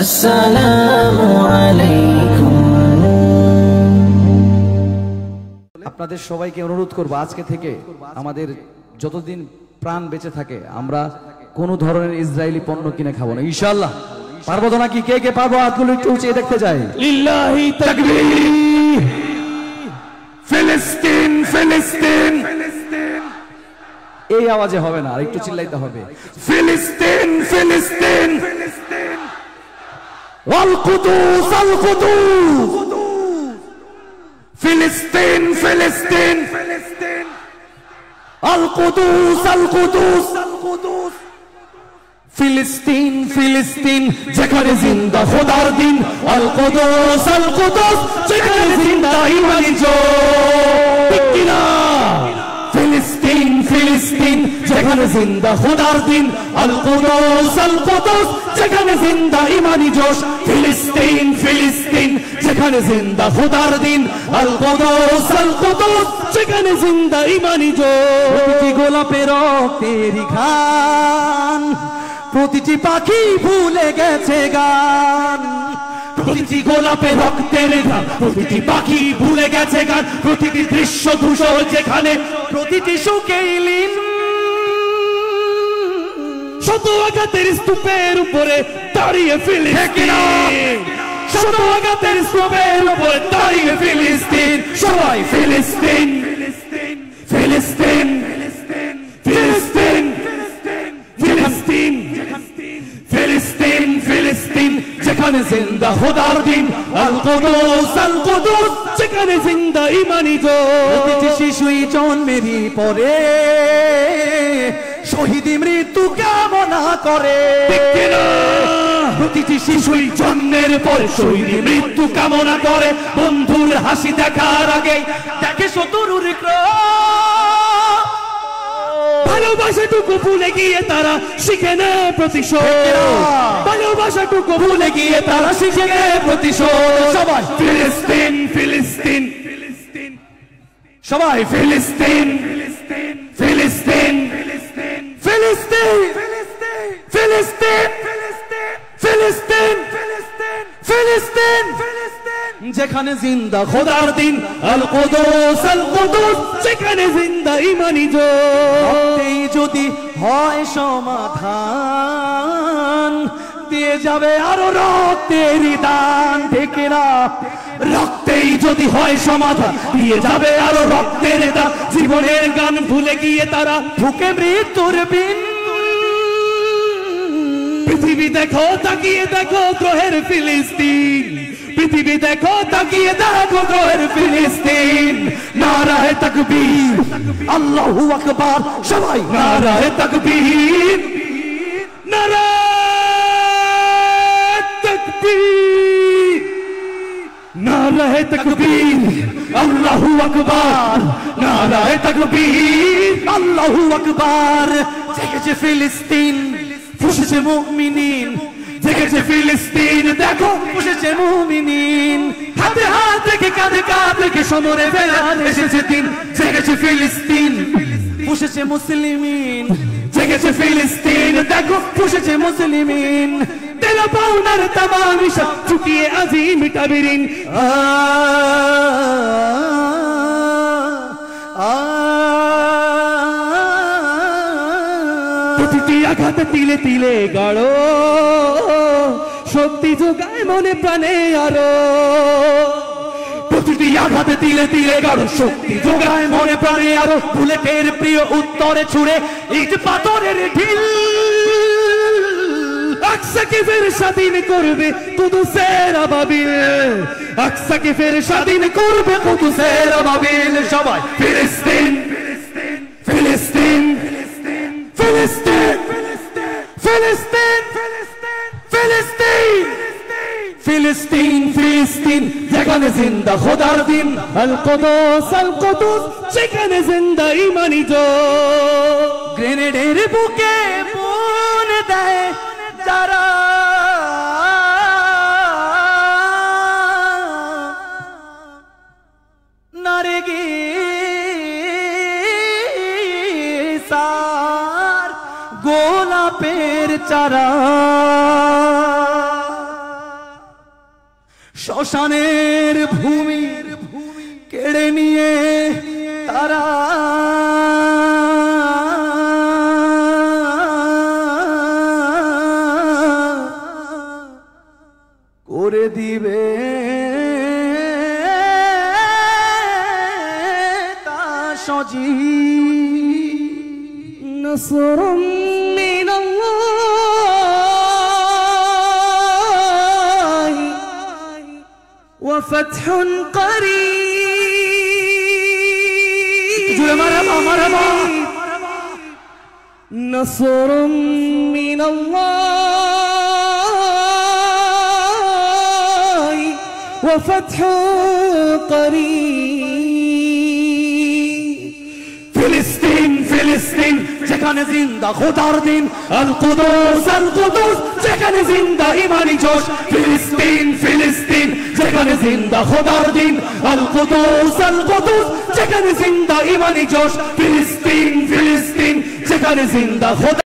আসসালামু আলাইকুম। আপনাদের সবাইকে অনুরোধ করব, আজকে থেকে আমাদের যতদিন প্রাণ বেঁচে থাকে আমরা কোনো ধরনের ইসরায়েলি পণ্য কিনে খাবো না, ইনশাআল্লাহ। পারবো তো নাকি? কে কে পারবো? হাতগুলো একটু উঁচিয়ে দেখতে যাই। লিল্লাহি তাকবীর। ফিলিস্তিন ফিলিস্তিন এই আওয়াজে হবে না, আর একটু চিল্লাইতে হবে। ফিলিস্তিন ফিলিস্তিন আল কুদুস আল কুদুস। ফিলিস্তিন ফিলিস্তিন আল কুদুস আল কুদুস। ফিলিস্তিন ফিলিস্তিন যেখানে জিন্দা খোদার দিন। আল কুদুস যেখানে জিন্দা ইমানি জোর। ফিলিস্তিন ফিলিস্তিন যেখানে জিন্দা খোদার দিন। আল কুদুস যেখানে জিন্দা ইমানি জোশ। ফিলিস্তিন ফিলিস্তিন যেখানে জিন্দা খোদার দিন। আল কুদুস যেখানে জিন্দা ইমানি জোশ। প্রতিটি গোলাপের রক্তেরই ঘ্রাণ, প্রতিটি পাখি ভুলে গেছে গান। প্রতিটি গোলাপে রক্তের ঘ্রাণ, প্রতিটি পাখি ভুলে গেছে গান। প্রতিটি দৃশ্য ধূসর যেখানে, প্রতিটি সুখেই লীন। শত আঘাতের স্তূপের উপরে দাঁড়িয়ে ফিলিস্তিন। শত আঘাতের স্তূপের উপরে দাঁড়িয়ে ফিলিস্তিন। সবাই ফিলিস্তিন ফিলিস্তিন ফিলিস্তিন ফিলিস্তিন ফিলিস্তিন ফিলিস্তিন যেখানে জিন্দা খোদার দিন। আল কুদুস যেখানে জিন্দা ইমানি জোর। প্রতিটি শিশুই জন্মেরই পরে শহীদ মৃত্যু কামনা করে। প্রতিটি শিশুই জন্মের পরে শহীদ মৃত্যু কামনা করে। বন্ধুর হাসি দেখার আগে দেখে শত্রুর ক্রোধ। ভালোবাসাটুকু ভুলে গিয়ে তারা শিখে নেয় প্রতিশোধ। ভালোবাসাটুকু ভুলে গিয়ে তারা শিখে নেয় প্রতিশোধ। সবাই ফিলিস্তিন ফিলিস্তিন সবাই ফিলিস্তিন ফিলিস্তিন ফিলিস্তিন ফিলিস্তিন ফিলিস্তিন ফিলিস্তিন যেখানে জিন্দা খোদার দিন। আল কুদুস যেখানে জিন্দা ইমানি জোর। এই যদি হয় সমাধান, দিয়ে যাবে আরো রক্তের দান। ঠিক না? রক্তেই যদি হয় সমাধান, দিয়ে যাবে আরো রক্তের দান। জীবনের গান ভুলে গিয়ে তারা ঢুকে মৃত্যুর বিন। পৃথিবী দেখো তাকিয়ে দেখো গ্রহের ফিলিস্তিন। পৃথিবী দেখো তাকিয়ে দেখো গ্রহের ফিলিস্তিন। নারায়ে তাকবীর আল্লাহু আকবার। সবাই নারায়ে তাকবীর নারায়ে তাকবীর নারায়ে তাকবীর। আল্লাহু আকবার নারায়ে তাকবীর আল্লাহু আকবার। জেগেছে ফিলিস্তিন, ফুঁসেছে মুমিনিন। জেগেছে ফিলিস্তিন, দেখো ফুঁসেছে মুমিনিন। হাতে হাত রেখে কাঁধে কাঁধ রেখে সমরে ফেরার এসেছে দিন। জেগেছে ফিলিস্তিন, ফুঁসেছে মুসলিমিন। জেগেছে ফিলিস্তিন, দেখো ফুঁসেছে মুসলিমিন। দিল পাওনার তামাশা চুকিয়ে আজিম তাবিরিন। প্রতিটি আঘাতে তিলে তিলে গাড়ো শক্তি যোগায় মনে প্রাণে আরো। প্রতিটি আঘাতে তিলে তিলে গাড়ো শক্তি যোগায় মনে প্রাণে আরো। বুলেটের প্রিয় উত্তরে ছুড়ে ইট পাথরের ঢিল। আকসাকে ফের স্বাধীন করবে কুদুসের আবাবিল। আকসাকে ফের স্বাধীন করবে কুদুসের আবাবিল। সবাই ফিলিস্তিন ফিলিস্তিন ফিলিস্তিন ফিলিস্তিন ফিলিস্তিন ফিলিস্তিন ফিলিস্তিন যেখানে জিন্দা খোদার দিন। আল কুদুস যেখানে জিন্দা ইমানি জোর। গ্রেনেডের বুকে বুন দেয় যারা, নারে গোলাপের চারা। শ্মশানের ভূমি কেড়ে নিয়ে তারা করে দিবে তা সজীব। নসরুম মিনাল্লাহ ওয়া ফাতহুন করিব। মারহাবা মারহাবা। নসরুম মিনাল্লাহ ওয়া ফাতহুন করিব। ফিলিস্তিন ফিলিস্তিন যেখানে জিন্দা খোদার দিন, আল কুদুস যেখানে জিন্দা ইমানি জোশ। ফিলিস্তিন ফিলিস্তিন যেখানে জিন্দা খোদার দিন, আল কুদুস যেখানে জিন্দা ইমানি জোশ। ফিলিস্তিন ফিলিস্তিন যেখানে জিন্দা খোদা